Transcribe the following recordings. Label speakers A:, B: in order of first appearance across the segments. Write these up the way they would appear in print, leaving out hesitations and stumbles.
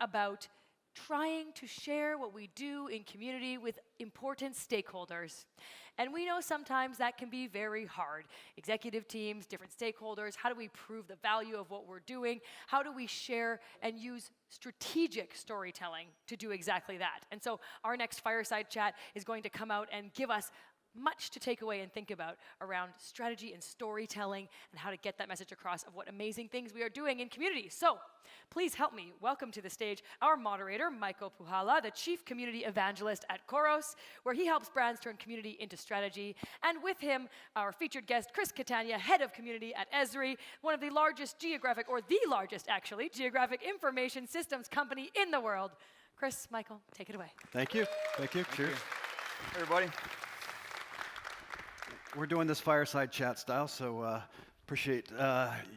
A: about trying to share what we do in community with important stakeholders. And we know sometimes that can be very hard. Executive teams, different stakeholders, how do we prove the value of what we're doing? How do we share and use strategic storytelling to do exactly that? And so our next fireside chat is going to come out and give us much to take away and think about around strategy and storytelling and how to get that message across of what amazing things we are doing in community. So please help me welcome to the stage our moderator, Michael Puhala, the Chief Community Evangelist at Koros, where he helps brands turn community into strategy. And with him, our featured guest, Chris Catania, Head of Community at ESRI, one of the largest geographic, or the largest actually, geographic information systems company in the world. Chris, Michael, take it away.
B: Thank you. Thank you. Cheers.
C: Hey, everybody.
B: We're doing this fireside chat style, so appreciate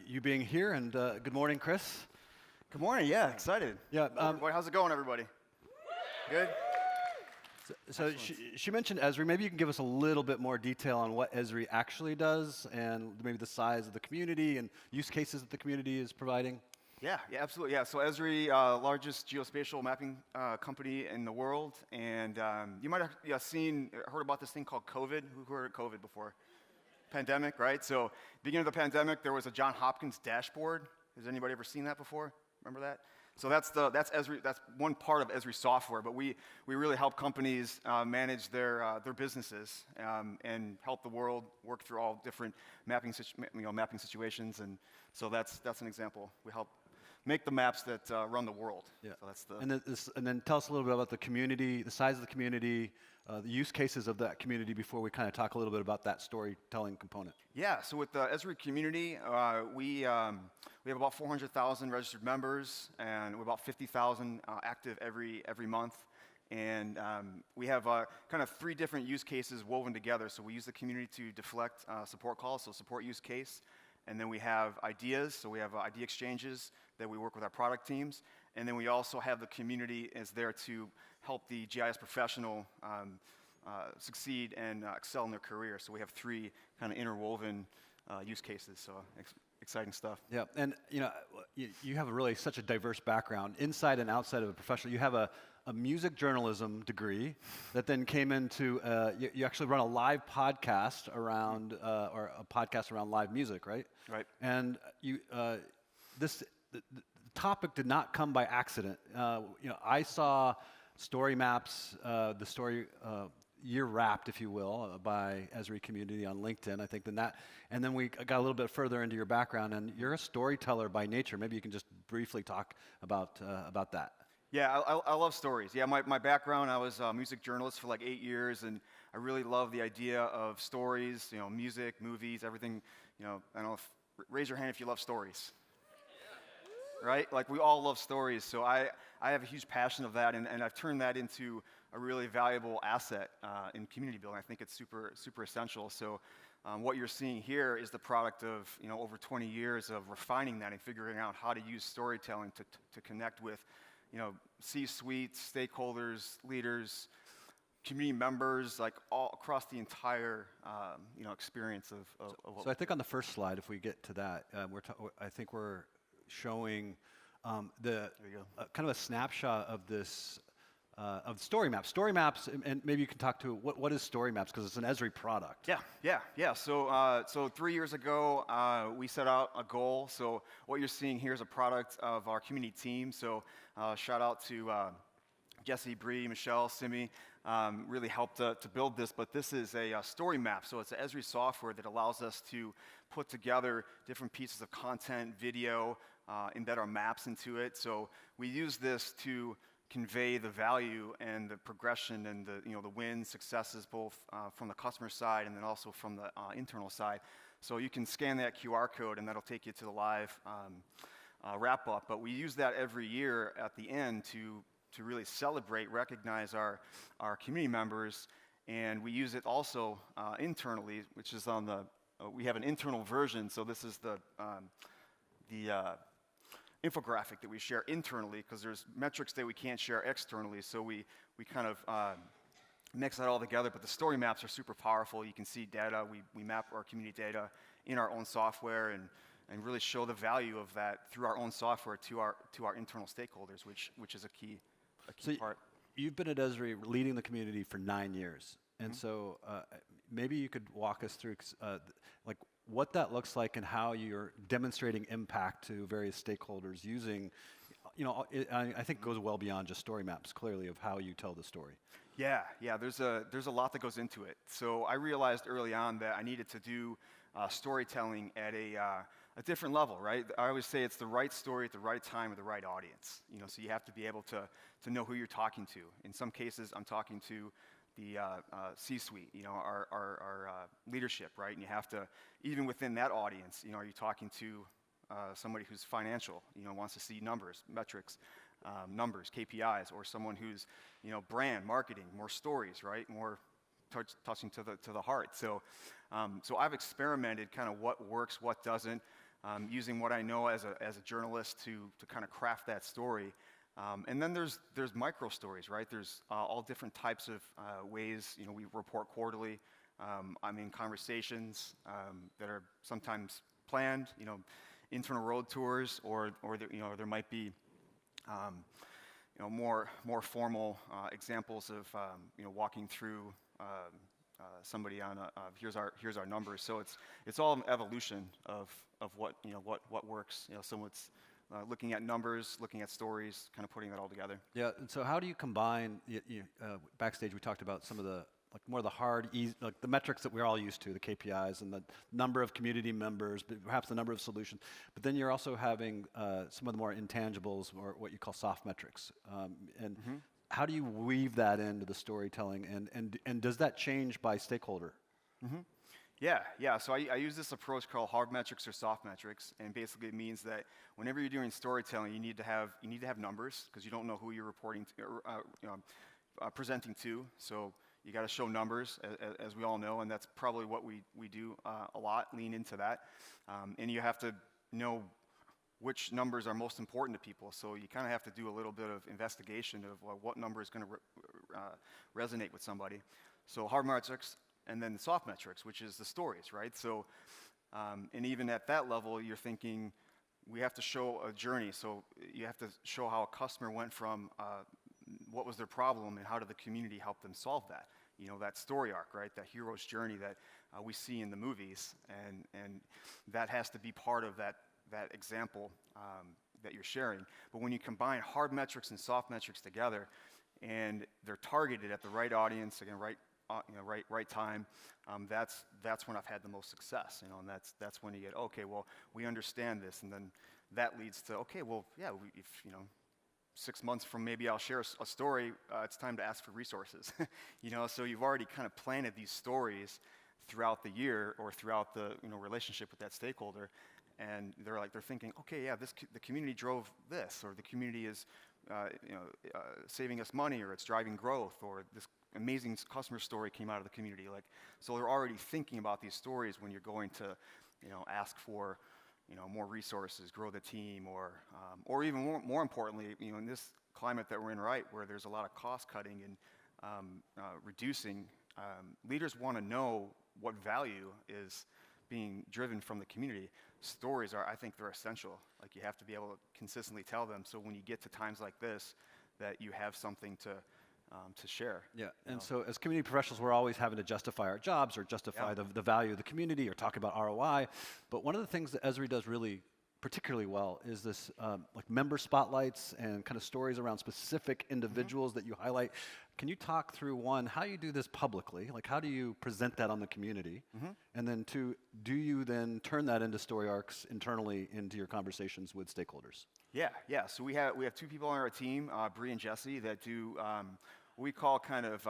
B: you being here. And good morning, Chris.
C: Good morning. Yeah, excited.
B: Yeah.
C: How's it going, everybody? Good?
B: So she mentioned ESRI. Maybe you can give us a little bit more detail on what ESRI actually does and maybe the size of the community and use cases that the community is providing.
C: Yeah, absolutely. Yeah, so ESRI, largest geospatial mapping company in the world, and you might have heard about this thing called COVID. Who heard of COVID before? Pandemic, right? So, beginning of the pandemic, there was a Johns Hopkins dashboard. Has anybody ever seen that before? Remember that? So that's ESRI. That's one part of ESRI software, but we really help companies manage their businesses and help the world work through all different mapping situations, and so that's an example. We help make the maps that run the world.
B: Yeah.
C: So that's the
B: and then tell us a little bit about the community, the size of the community, the use cases of that community before we kind of talk a little bit about that storytelling component.
C: Yeah. So with the ESRI community, we have about 400,000 registered members, and we're about 50,000 active every month. And we have kind of 3 different use cases woven together. So we use the community to deflect support calls, so support use case. And then we have ideas, so we have idea exchanges that we work with our product teams. And then we also have the community is there to help the GIS professional succeed and excel in their career. So we have 3 kind of interwoven use cases, so exciting stuff.
B: Yeah, and you have really such a diverse background, inside and outside of a professional. You have a music journalism degree that then came into, you actually run a live podcast around, or a podcast around live music, right?
C: Right.
B: And the topic did not come by accident. I saw story maps, the story year wrapped, if you will, by ESRI Community on LinkedIn. I think and then we got a little bit further into your background, and you're a storyteller by nature. Maybe you can just briefly talk about that.
C: Yeah, I love stories. Yeah, my background, I was a music journalist for like 8 years, and I really love the idea of stories, music, movies, everything. I don't know raise your hand if you love stories. Right? Like, we all love stories, so I have a huge passion of that, and I've turned that into a really valuable asset in community building. I think it's super essential. So what you're seeing here is the product of over 20 years of refining that and figuring out how to use storytelling to connect with C-suite, stakeholders, leaders, community members, like all across the entire experience of what.
B: So I think on the first slide, if we get to that, I think we're showing kind of a snapshot of this of story maps. Story maps, and maybe you can talk to what is story maps, because it's an ESRI product.
C: Yeah. So 3 years ago, we set out a goal. So what you're seeing here is a product of our community team. So shout out to Jesse, Bree, Michelle, Simi, really helped to build this. But this is a story map. So it's an ESRI software that allows us to put together different pieces of content, video, embed our maps into it. So we use this to convey the value and the progression and the wins, successes, both from the customer side and then also from the internal side. So you can scan that QR code, and that'll take you to the live wrap up. But we use that every year at the end to really celebrate, recognize our community members, and we use it also internally, which is on the we have an internal version. So this is the infographic that we share internally, because there's metrics that we can't share externally. So we kind of mix that all together. But the story maps are super powerful. You can see data. We map our community data in our own software, and and really show the value of that through our own software to our internal stakeholders, which is a key part.
B: You've been at ESRI leading the community for 9 years, and so maybe you could walk us through like what that looks like and how you're demonstrating impact to various stakeholders using, I think it goes well beyond just story maps, clearly, of how you tell the story.
C: Yeah, there's a lot that goes into it. So I realized early on that I needed to do storytelling at a different level, right? I always say it's the right story at the right time with the right audience. So you have to be able to know who you're talking to. In some cases, I'm talking to the C-suite, our leadership, right? And you have to, even within that audience, are you talking to somebody who's financial, wants to see numbers, metrics, numbers, KPIs, or someone who's, brand, marketing, more stories, right? More touching to the heart. So I've experimented kind of what works, what doesn't, using what I know as a journalist to kind of craft that story. And then there's micro stories, right? There's all different types of ways. We report quarterly. I'm in conversations that are sometimes planned. Internal road tours, or there might be more formal examples of walking through somebody on here's our numbers. So it's all an evolution of what works. So it's looking at numbers, looking at stories, kind of putting that all together.
B: Yeah, and so how do you combine? Backstage, we talked about some of the more of the hard, like the metrics that we're all used to, the KPIs and the number of community members, but perhaps the number of solutions. But then you're also having some of the more intangibles, or what you call soft metrics. And how do you weave that into the storytelling? And does that change by stakeholder?
C: Yeah. So I use this approach called hard metrics or soft metrics, and basically it means that whenever you're doing storytelling, you need to have numbers, because you don't know who you're reporting to, or presenting to. So you got to show numbers, as we all know, and that's probably what we do a lot, lean into that. And you have to know which numbers are most important to people. So you kind of have to do a little bit of investigation of what number is going to resonate with somebody. So hard metrics, and then the soft metrics, which is the stories, right? So, and even at that level, you're thinking we have to show a journey. So you have to show how a customer went from what was their problem and how did the community help them solve that. That story arc, right? That hero's journey that we see in the movies, and that has to be part of that example that you're sharing. But when you combine hard metrics and soft metrics together, and they're targeted at the right audience, again, right time, that's when I've had the most success. And that's when you get, okay, well, we understand this, and then that leads to, okay, well, yeah, if 6 months from maybe I'll share a story, it's time to ask for resources. So you've already kind of planted these stories throughout the year or throughout the relationship with that stakeholder, and they're thinking, okay, yeah, the community drove this, or the community is saving us money, or it's driving growth, or this amazing customer story came out of the community. So they're already thinking about these stories when you're going to ask for more resources, grow the team, or even more importantly, in this climate that we're in, right, where there's a lot of cost cutting and reducing, leaders want to know what value is being driven from the community. Stories I think they're essential. You have to be able to consistently tell them, so when you get to times like this, that you have something to share.
B: Yeah, and so as community professionals, we're always having to justify our jobs, or justify the value of the community, or talk about ROI. But one of the things that ESRI does really particularly well is this member spotlights and kind of stories around specific individuals that you highlight. Can you talk through, one, how you do this publicly? How do you present that on the community? And then two, do you then turn that into story arcs internally into your conversations with stakeholders?
C: Yeah. So we have two people on our team, Bree and Jesse, that do what we call kind of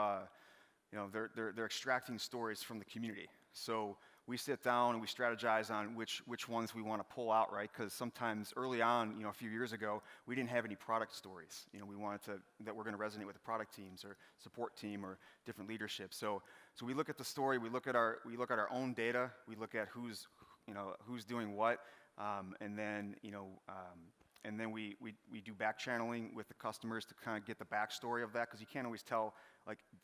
C: they're extracting stories from the community. So we sit down and we strategize on which ones we want to pull out, right? Because sometimes early on, a few years ago, we didn't have any product stories. We wanted that were going to resonate with the product teams or support team or different leadership. So we look at the story, we look at our own data, we look at who's doing what, and then we do back channeling with the customers to kind of get the backstory of that, because you can't always tell,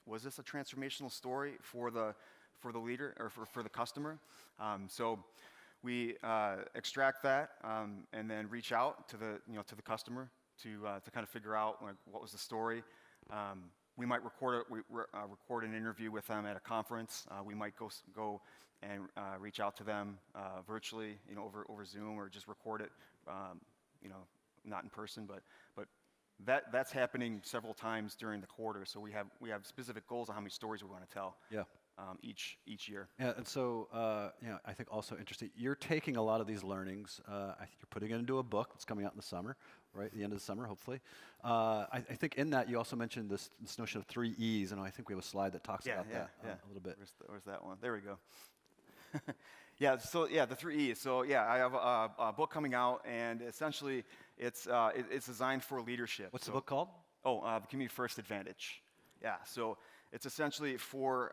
C: was this a transformational story for the leader or for the customer? So we extract that and then reach out to the customer to kind of figure out like, what was the story. We might record an interview with them at a conference. We might go and reach out to them virtually, over Zoom, or just record it, not in person. But that's happening several times during the quarter. So we have specific goals on how many stories we want to tell.
B: Yeah.
C: Each year.
B: Yeah, and so I think also interesting, you're taking a lot of these learnings, I think you're putting it into a book that's coming out in the summer, right, at the end of the summer, hopefully. I think in that you also mentioned this notion of 3 E's, and I think we have a slide that talks about that a little bit.
C: Where's that one? There we go. The 3 E's. So I have a book coming out, and essentially it's designed for leadership.
B: What's the book called?
C: The Community First Advantage. Yeah, so it's essentially for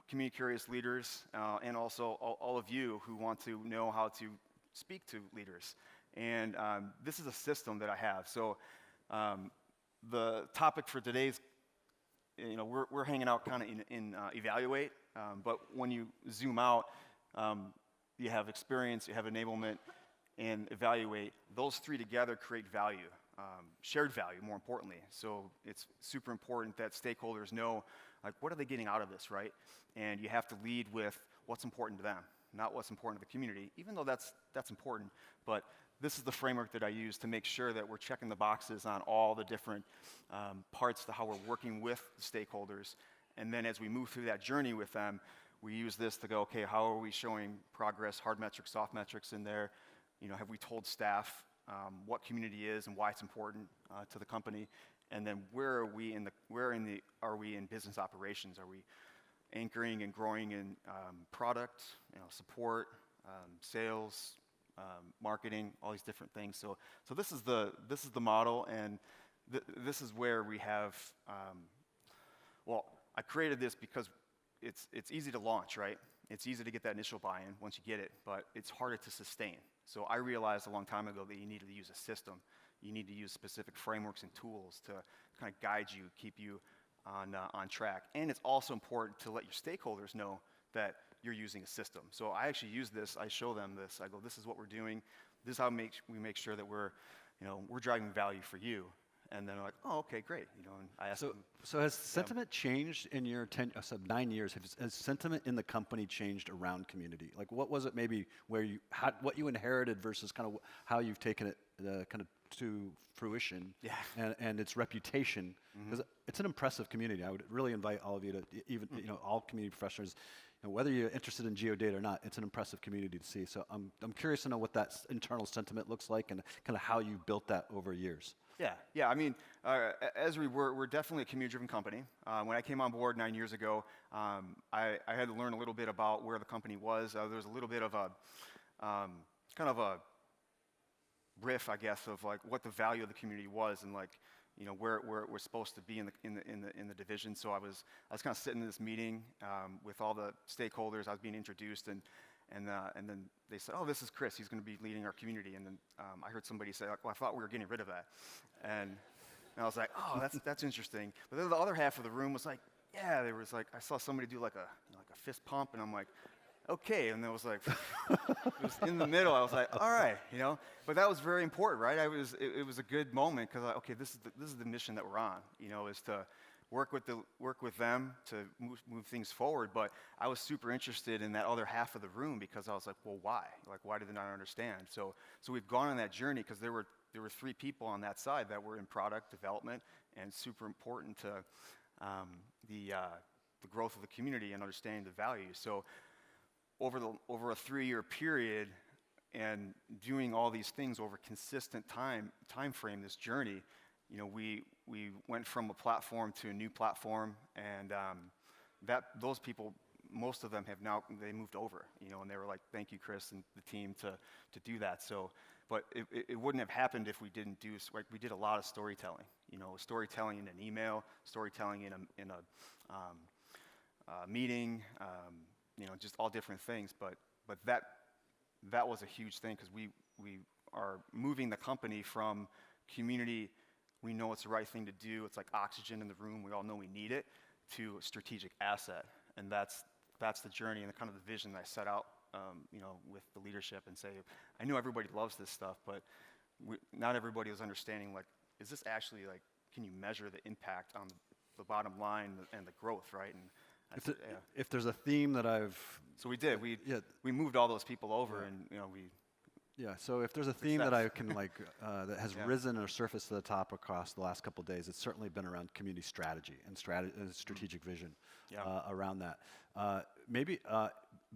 C: community-curious leaders and also all of you who want to know how to speak to leaders. And this is a system that I have. So the topic for today's, we're hanging out kind of in evaluate, but when you zoom out, you have experience, you have enablement, and evaluate. Those 3 together create value. Shared value, more importantly. So it's super important that stakeholders know, like, what are they getting out of this, right? And you have to lead with what's important to them, not what's important to the community, even though that's important. But this is the framework that I use to make sure that we're checking the boxes on all the different parts to how we're working with the stakeholders. And then as we move through that journey with them, we use this to go, okay, how are we showing progress, hard metrics, soft metrics in there? Have we told staff what community is and why it's important to the company, and then where are we in business operations? Are we anchoring and growing in product, support, sales, marketing, all these different things. So this is the model, and this is where we have. I created this because it's easy to launch, right? It's easy to get that initial buy-in once you get it, but it's harder to sustain. So I realized a long time ago that you need to use a system. You need to use specific frameworks and tools to kind of guide you, keep you on track. And it's also important to let your stakeholders know that you're using a system. So I actually use this. I show them this. I go, this is what we're doing. This is how we make sure that we're driving value for you. And then they're like, oh, okay, great. And I ask them.
B: So has sentiment changed in your 9 years? Has sentiment in the company changed around community? Like, what was it maybe what you inherited versus kind of how you've taken it kind of to fruition?
C: Yeah.
B: And its reputation, because it's an impressive community. I would really invite all of you to, even all community professionals, whether you're interested in geodata or not, it's an impressive community to see. So I'm curious to know what that internal sentiment looks like and kind of how you built that over years.
C: Yeah. I mean, ESRI, we're definitely a community-driven company. When I came on board 9 years ago, I had to learn a little bit about where the company was. There was a little bit of a kind of a riff, I guess, of like what the value of the community was, and like where we're supposed to be in the division. So I was kind of sitting in this meeting with all the stakeholders. I was being introduced, and then they said, oh, this is Chris. He's going to be leading our community. And then I heard somebody say, well, I thought we were getting rid of that. And I was like, oh, that's interesting. But then the other half of the room was like, yeah, there was like, I saw somebody do like a fist pump, and I'm like, okay. And it was like, it was in the middle. I was like, all right, But that was very important, right? It was a good moment because, okay, this is the mission that we're on, is to work with them to move things forward. But I was super interested in that other half of the room because I was like, well, why? Like, why did they not understand? So we've gone on that journey because there were 3 people on that side that were in product development and super important to the growth of the community and understanding the value. So over a 3-year period and doing all these things over consistent time frame, this journey, we went from a platform to a new platform, and those people, most of them have now, they moved over, and they were like, thank you, Chris, and the team to do that. So, but it wouldn't have happened if we didn't do, like, we did a lot of storytelling, storytelling in an email, storytelling in a meeting, just all different things. But that was a huge thing because we are moving the company from community. We know it's the right thing to do. It's like oxygen in the room. We all know we need it, to a strategic asset. And that's the journey and the kind of the vision that I set out with the leadership and say, I know everybody loves this stuff, but not everybody is understanding, like, is this actually, like, can you measure the impact on the bottom line and the growth, right? And
B: if there's a theme that I've...
C: So we did. We moved all those people over, and we...
B: Yeah, so if there's a theme that I can like, that has risen or surfaced to the top across the last couple of days, it's certainly been around community strategy and strategic vision around that.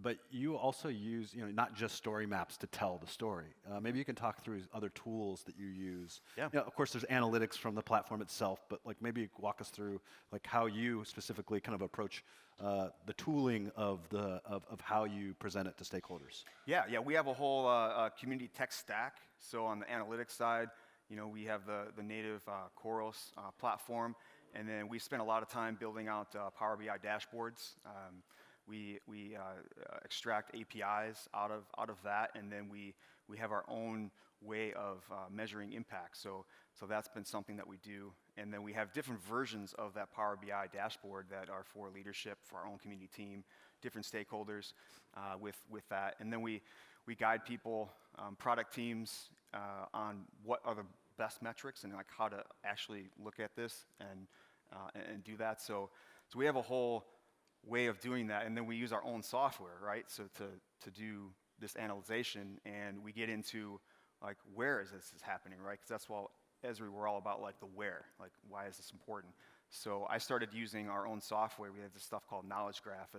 B: But you also use, not just story maps to tell the story. Maybe you can talk through other tools that you use.
C: Yeah.
B: Of course, there's analytics from the platform itself, but like maybe walk us through like how you specifically kind of approach the tooling of how you present it to stakeholders.
C: Yeah, we have a whole community tech stack. So on the analytics side, we have the native Khoros platform, and then we spend a lot of time building out Power BI dashboards. We extract APIs out of that, and then we have our own way of measuring impact. So that's been something that we do. And then we have different versions of that Power BI dashboard that are for leadership, for our own community team, different stakeholders with that. And then we guide people, product teams, on what are the best metrics and like how to actually look at this and do that. So we have a whole way of doing that, and then we use our own software, right? So to do this analyzation, and we get into like where is this happening, right? Because that's what ESRI, we're all about, like the where, like why is this important? So I started using our own software. We have this stuff called Knowledge Graph,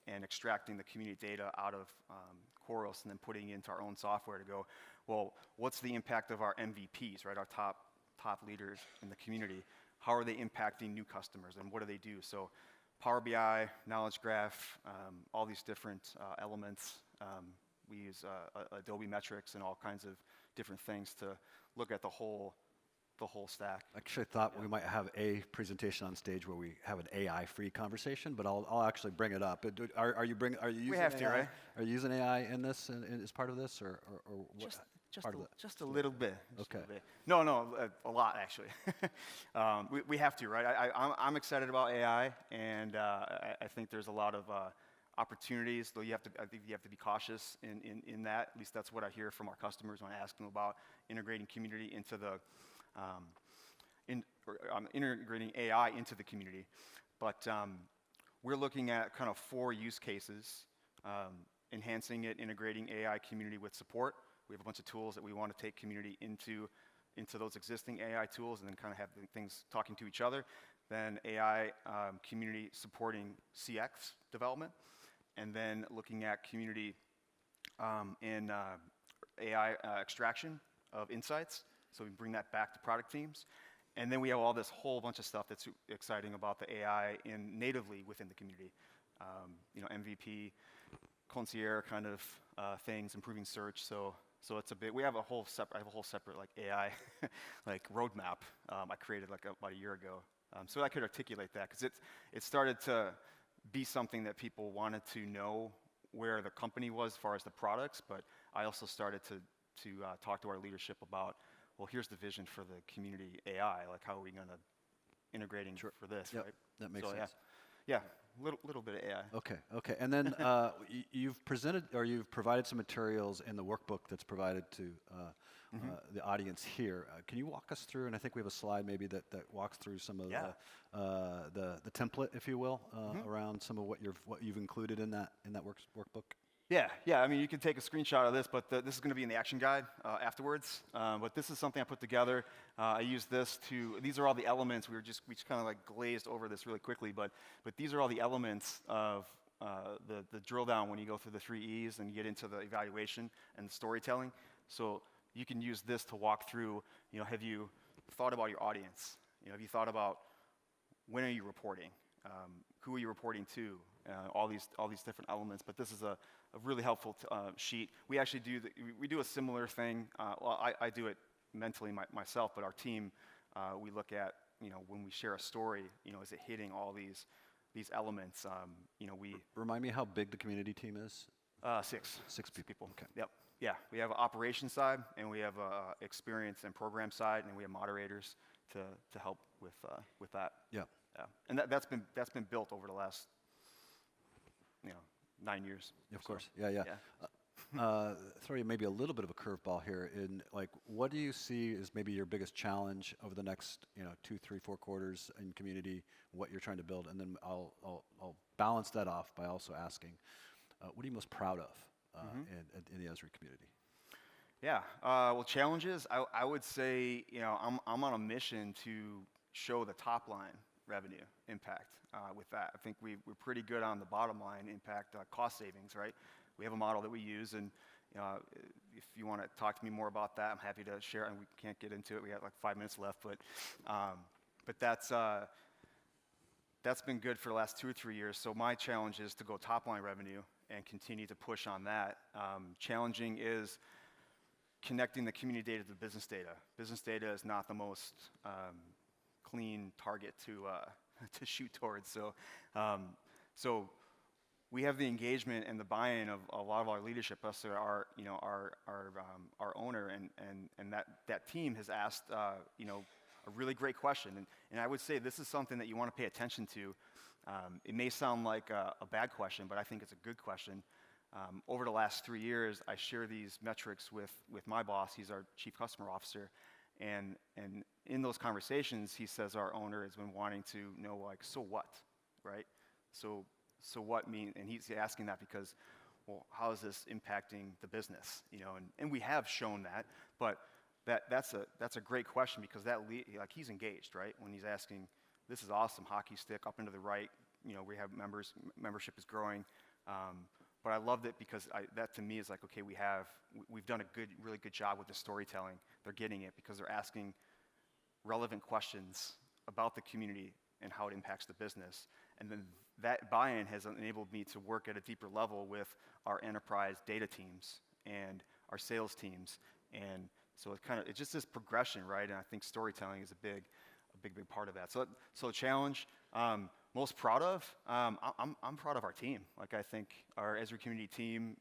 C: and extracting the community data out of Khoros and then putting it into our own software to go, well, what's the impact of our MVPs, right? Our top leaders in the community. How are they impacting new customers, and what do they do? So Power BI, Knowledge Graph, all these different elements. We use Adobe Metrics and all kinds of different things to look at the whole stack.
B: I actually thought we might have a presentation on stage where we have an AI-free conversation, but I'll actually bring it up. Are you using
C: we have
B: AI?
C: To, right?
B: Are you using AI in this as part of this, or what?
C: Just a little bit.
B: Okay.
C: A bit. No, a lot actually. We have to, right? I'm excited about AI, and I think there's a lot of opportunities. Though I think you have to be cautious in that. At least that's what I hear from our customers when I ask them about integrating community into the integrating AI into the community. But we're looking at kind of 4 use cases: enhancing it, integrating AI community with support. We have a bunch of tools that we want to take community into those existing AI tools, and then kind of have things talking to each other. Then AI community supporting CX development, and then looking at community in AI extraction of insights. So we bring that back to product teams. And then we have all this whole bunch of stuff that's exciting about the AI natively within the community. MVP, concierge kind of things, improving search. So it's a bit. I have a whole separate like AI like roadmap I created like about a year ago, so I could articulate that, because it started to be something that people wanted to know where the company was as far as the products, but I also started to talk to our leadership about, well, here's the vision for the community AI. Like, how are we going to integrating for this, right?
B: That makes sense.
C: Yeah, little bit of AI.
B: Okay. And then you've presented, or you've provided some materials in the workbook that's provided to the audience here. Can you walk us through? And I think we have a slide maybe that walks through some of the template, if you will, around some of what you've included in that workbook.
C: Yeah. I mean, you can take a screenshot of this, but this is going to be in the action guide afterwards. But this is something I put together. I use this these are all the elements. We just kind of like glazed over this really quickly, but these are all the elements of the drill down when you go through the 3 E's and you get into the evaluation and the storytelling. So you can use this to walk through, have you thought about your audience? Have you thought about when are you reporting? Who are you reporting to? All these different elements, but this is a really helpful sheet. We actually do a similar thing. Well, I do it mentally myself, but our team, we look at, when we share a story, is it hitting all these elements? We
B: remind me how big the community team is.
C: 6 people.
B: Okay.
C: Yep. Yeah, we have an operations side, and we have a experience and program side, and we have moderators to help with that.
B: Yeah.
C: And that's been built over the last 9 years.
B: Of course, yeah. Throw you maybe a little bit of a curveball here. In like, what do you see as maybe your biggest challenge over the next 2, 3, 4 quarters in community? What you're trying to build, and then I'll balance that off by also asking, what are you most proud of in the ESRI community?
C: Yeah. Well, challenges. I would say I'm on a mission to show the top line revenue impact with that. I think we're pretty good on the bottom line impact, cost savings, right? We have a model that we use, and if you want to talk to me more about that, I'm happy to share. And we can't get into it. We got like 5 minutes left, but that's been good for the last 2 or 3 years. So my challenge is to go top line revenue and continue to push on that. Challenging is connecting the community data to the business data. Business data is not the most clean target to shoot towards. So we have the engagement and the buy-in of a lot of our leadership, us our owner, and that team has asked a really great question. And I would say this is something that you want to pay attention to. It may sound like a bad question, but I think it's a good question. Over the last 3 years, I share these metrics with my boss. He's our chief customer officer. And in those conversations, he says our owner has been wanting to know, like, so what, right? So what mean? And he's asking that because, well, how is this impacting the business? And we have shown that, but that's a great question because he's engaged, right? When he's asking, this is awesome, hockey stick up into the right. We have membership is growing. But I loved it because that to me is like, okay, we've done a really good job with the storytelling. They're getting it because they're asking relevant questions about the community and how it impacts the business. And then that buy-in has enabled me to work at a deeper level with our enterprise data teams and our sales teams. And so it's just this progression, right? And I think storytelling is a big part of that. So challenge. Most proud of, I'm proud of our team. Like I think our ESRI community team,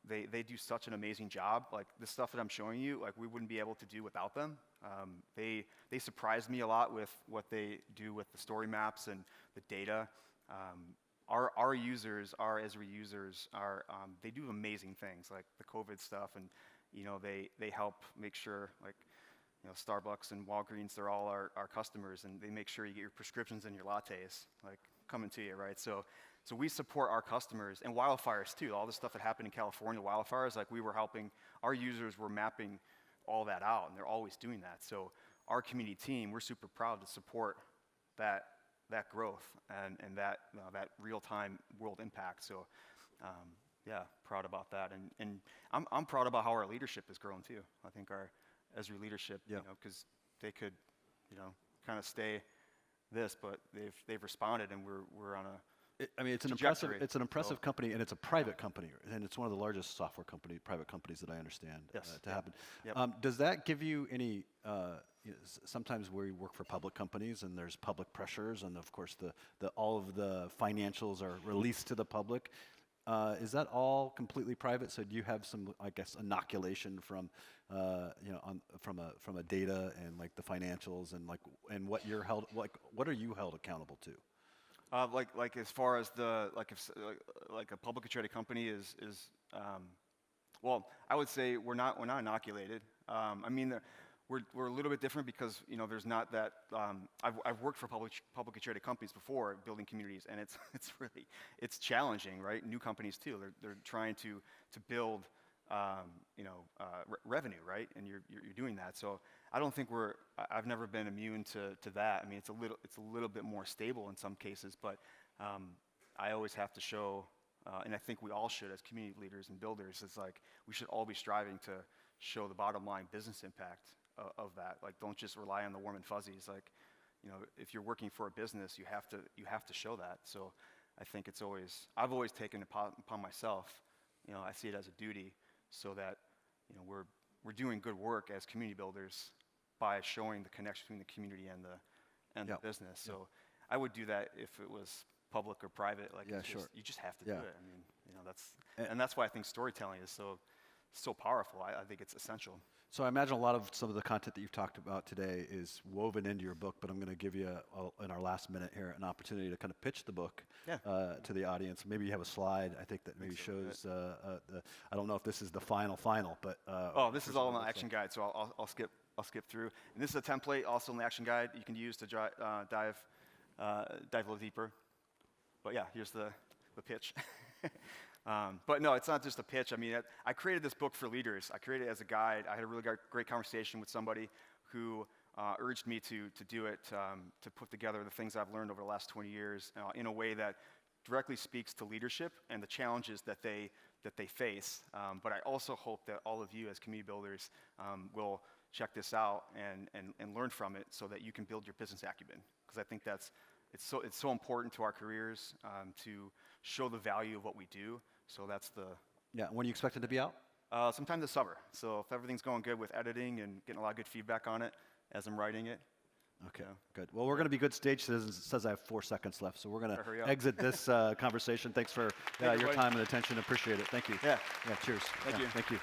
C: they do such an amazing job. Like the stuff that I'm showing you, like we wouldn't be able to do without them. They surprise me a lot with what they do with the story maps and the data. Our users, our ESRI users, they do amazing things like the COVID stuff, and they help make sure like. Starbucks and Walgreens, they're all our customers, and they make sure you get your prescriptions and your lattes, like, coming to you, right? So we support our customers, and wildfires, too. All the stuff that happened in California, wildfires, like, we were helping, our users were mapping all that out, and they're always doing that. So our community team, we're super proud to support that growth and that real-time world impact. So, yeah, proud about that. And I'm proud about how our leadership has grown, too. I think our ESRI leadership, because they could, kind of stay this, but they've responded, and we're on a.
B: It's an impressive company, and it's a private company, and it's one of the largest software private companies that I understand to happen. Yep. Does that give you any? Sometimes we work for public companies, and there's public pressures, and of course all of the financials are released to the public. Is that all completely private? So do you have some, I guess, inoculation from, from a data and like the financials and what you're held, like what are you held accountable to?
C: Like as far as if a publicly traded company is well, I would say we're not inoculated. We're a little bit different because there's not that. I've worked for publicly traded companies before, building communities, and it's challenging, right? New companies too. They're trying to build revenue, right? And you're doing that. So I don't think I've never been immune to that. It's a little bit more stable in some cases, but I always have to show, and I think we all should as community leaders and builders. It's like we should all be striving to show the bottom line business impact of that. Like, don't just rely on the warm and fuzzies. Like, if you're working for a business, you have to show that. So I think I've always taken it upon myself. I see it as a duty, so that we're doing good work as community builders by showing the connection between the community and the business. So I would do that if it was public or private. Like, you just have to do it. That's why I think storytelling is so powerful. I think it's essential.
B: So I imagine a lot of some of the content that you've talked about today is woven into your book, but I'm going to give you, in our last minute here, an opportunity to kind of pitch the book to the audience. Maybe you have a slide, I think, that maybe shows, I don't know if this is the final, but.
C: This is all in the action guide, so I'll skip through. And this is a template also in the action guide you can use to dive a little deeper. But yeah, here's the pitch. But no, it's not just a pitch. I mean, I created this book for leaders. I created it as a guide. I had a really great conversation with somebody who urged me to do it, to put together the things I've learned over the last 20 years in a way that directly speaks to leadership and the challenges that they face. But I also hope that all of you as community builders will check this out and learn from it so that you can build your business acumen. Because I think it's so important to our careers to show the value of what we do. So that's the...
B: Yeah, when do you expect it to be out?
C: Sometime this summer. So if everything's going good with editing and getting a lot of good feedback on it as I'm writing it.
B: Okay, good. Well, we're going to be good stage citizens. It says I have 4 seconds left, so we're going to exit this conversation. Thanks for your time and attention. Appreciate it. Thank you.
C: Yeah.
B: Yeah, cheers.
C: Thank you.
B: Thank you.